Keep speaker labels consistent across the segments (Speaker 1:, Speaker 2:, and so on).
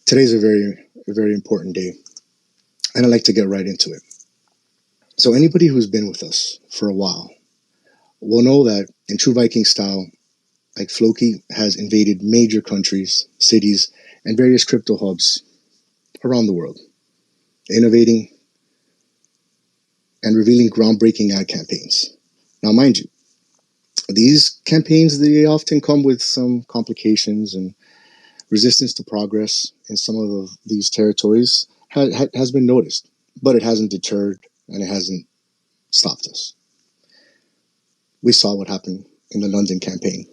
Speaker 1: Today's a very important day, and I'd like to get right into it. So, anybody who's been with us for a while will know that in true Viking style, like Floki has invaded major countries, cities, and various crypto hubs around the world, innovating and revealing groundbreaking ad campaigns. Now, mind you, these campaigns, they often come with some complications and resistance to progress in some of these territories has been noticed, but it hasn't deterred and it hasn't stopped us. We saw what happened in the London campaign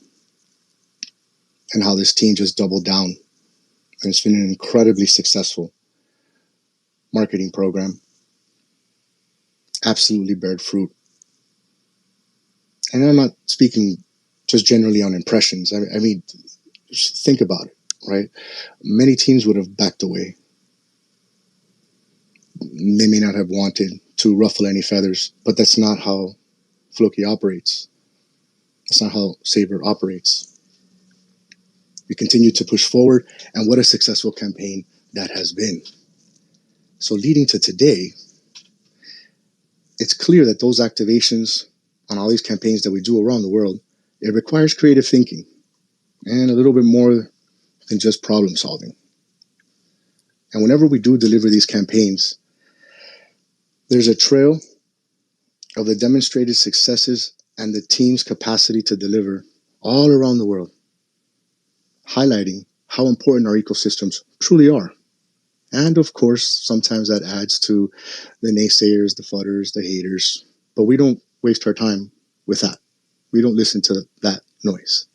Speaker 1: and how this team just doubled down, and it's been an incredibly successful marketing program. Absolutely bared fruit. And I'm not speaking just generally on impressions. I mean, just think about it, right? Many teams would have backed away. They may not have wanted to ruffle any feathers, but that's not how Floki operates. That's not how Sabre operates. We continue to push forward, and what a successful campaign that has been. So leading to today, it's clear that those activations on all these campaigns that we do around the world, it requires creative thinking and a little bit more than just problem solving. And whenever we do deliver these campaigns, there's a trail of the demonstrated successes and the team's capacity to deliver all around the world, highlighting how important our ecosystems truly are. And of course, sometimes that adds to the naysayers, the fudders, the haters, but we don't waste our time with that. We don't listen to that noise.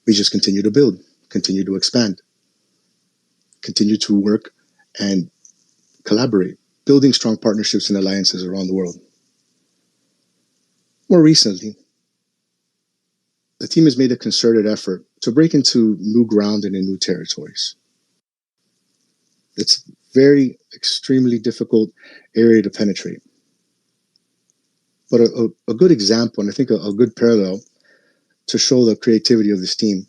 Speaker 1: We just continue to build, continue to expand, continue to work and collaborate, building strong partnerships and alliances around the world. More recently, the team has made a concerted effort to break into new ground and in new territories. It's very extremely difficult area to penetrate. But a good example, and I think a good parallel to show the creativity of this team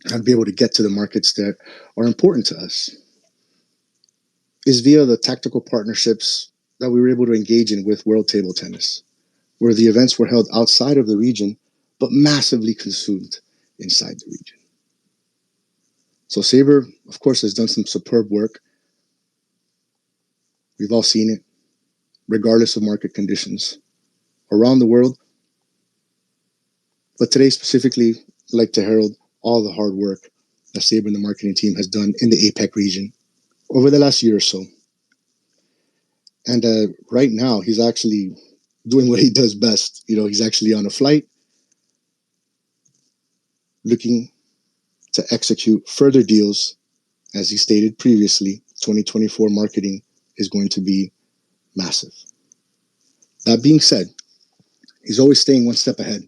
Speaker 1: and be able to get to the markets that are important to us is via the tactical partnerships that we were able to engage in with World Table Tennis, where the events were held outside of the region, but massively consumed inside the region. So Sabre, of course, has done some superb work. We've all seen it, regardless of market conditions, around the world. But today, specifically, I'd like to herald all the hard work that Sabre and the marketing team has done in the APEC region over the last year or so. And right now, he's actually doing what he does best. You know, he's actually on a flight, looking to execute further deals. As he stated previously, 2024 marketing is going to be massive. That being said, he's always staying one step ahead,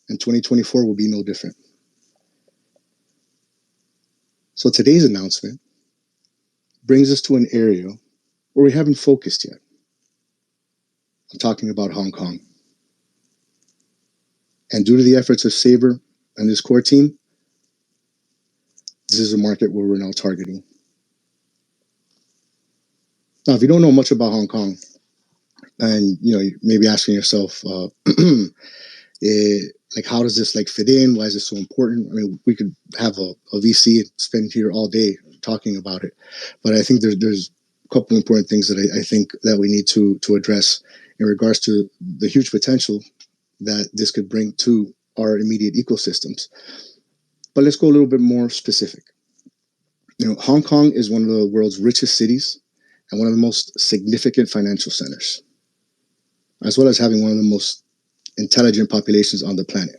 Speaker 1: and 2024 will be no different. So today's announcement brings us to an area where we haven't focused yet. I'm talking about Hong Kong. And due to the efforts of Sabre and his core team, this is a market where we're now targeting. Now, if you don't know much about Hong Kong, and you may be asking yourself, like, how does this fit in? Why is this so important? I mean, we could have a VC and spend here all day talking about it, but I think there's a couple important things that I think that we need to address in regards to the huge potential that this could bring to our immediate ecosystems. But let's go a little bit more specific. Hong Kong is one of the world's richest cities and one of the most significant financial centers, as well as having one of the most intelligent populations on the planet.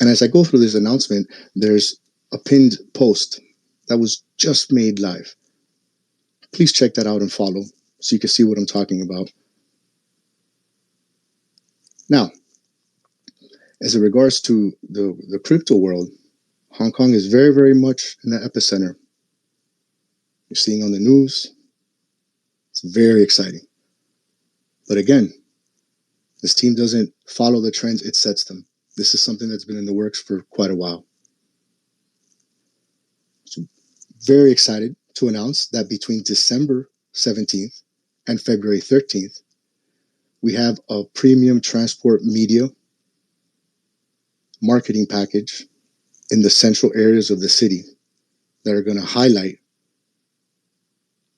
Speaker 1: And as I go through this announcement, there's a pinned post that was just made live. Please check that out and follow so you can see what I'm talking about. Now, as it regards to the crypto world, Hong Kong is very, very much in the epicenter. You're seeing on the news. It's very exciting. But again, this team doesn't follow the trends, it sets them. This is something that's been in the works for quite a while. very excited to announce that between December 17th and February 13th, we have a premium transport media marketing package in the central areas of the city that are going to highlight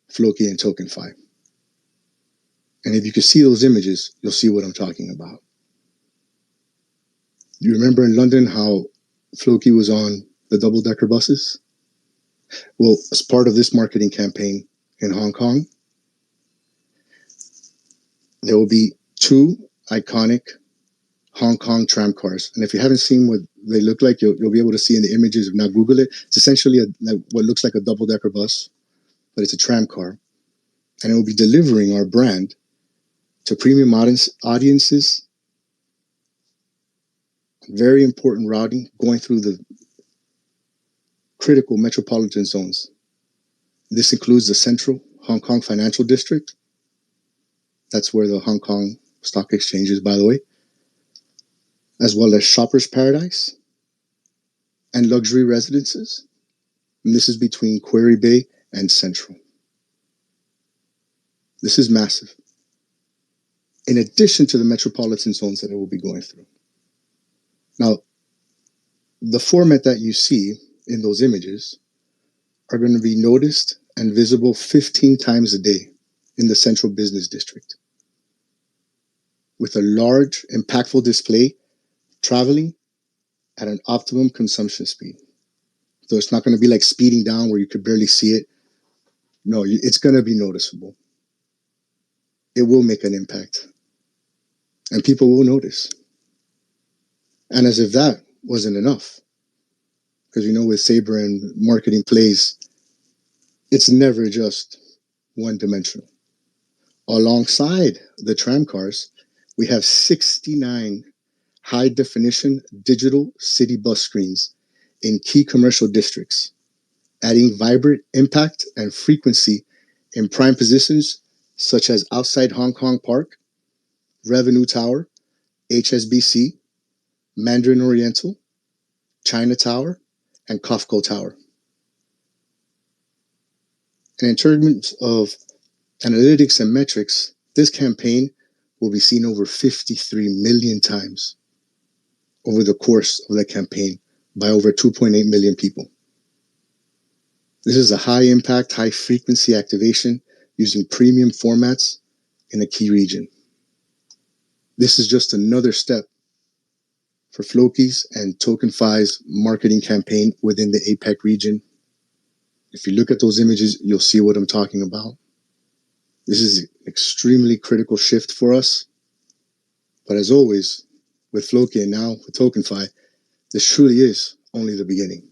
Speaker 1: Floki and TokenFi. And if you can see those images, you'll see what I'm talking about. You remember in London how Floki was on the double-decker buses? Well, as part of this marketing campaign in Hong Kong, there will be two iconic Hong Kong Tramcars. And if you haven't seen what they look like, you'll be able to see in the images. If not, Google it. It's essentially what looks like a double-decker bus, but it's a tramcar. And it will be delivering our brand to premium audiences, very important routing, going through the critical metropolitan zones. This includes the central Hong Kong financial district. That's where the Hong Kong Stock Exchange is, by the way, as well as Shoppers Paradise and luxury residences. And this is between Quarry Bay and Central. This is massive. In addition to the metropolitan zones that it will be going through. Now, the format that you see in those images are going to be noticed and visible 15 times a day in the central business district, with a large, impactful display traveling at an optimum consumption speed. So it's not going to be like speeding down where you could barely see it. No, it's going to be noticeable. It will make an impact. And people will notice. And as if that wasn't enough, because with Sabre and marketing plays, it's never just one-dimensional. Alongside the tram cars, we have 69 high-definition digital city bus screens in key commercial districts, adding vibrant impact and frequency in prime positions such as outside Hong Kong Park, Revenue Tower, HSBC, Mandarin Oriental, China Tower, and COFCO Tower. And in terms of analytics and metrics, this campaign will be seen over 53 million times over the course of the campaign by over 2.8 million people. This is a high-impact, high-frequency activation using premium formats in a key region. This is just another step for Floki's and TokenFi's marketing campaign within the APEC region. If you look at those images, you'll see what I'm talking about. This is an extremely critical shift for us. But as always, with Floki and now with TokenFi, this truly is only the beginning.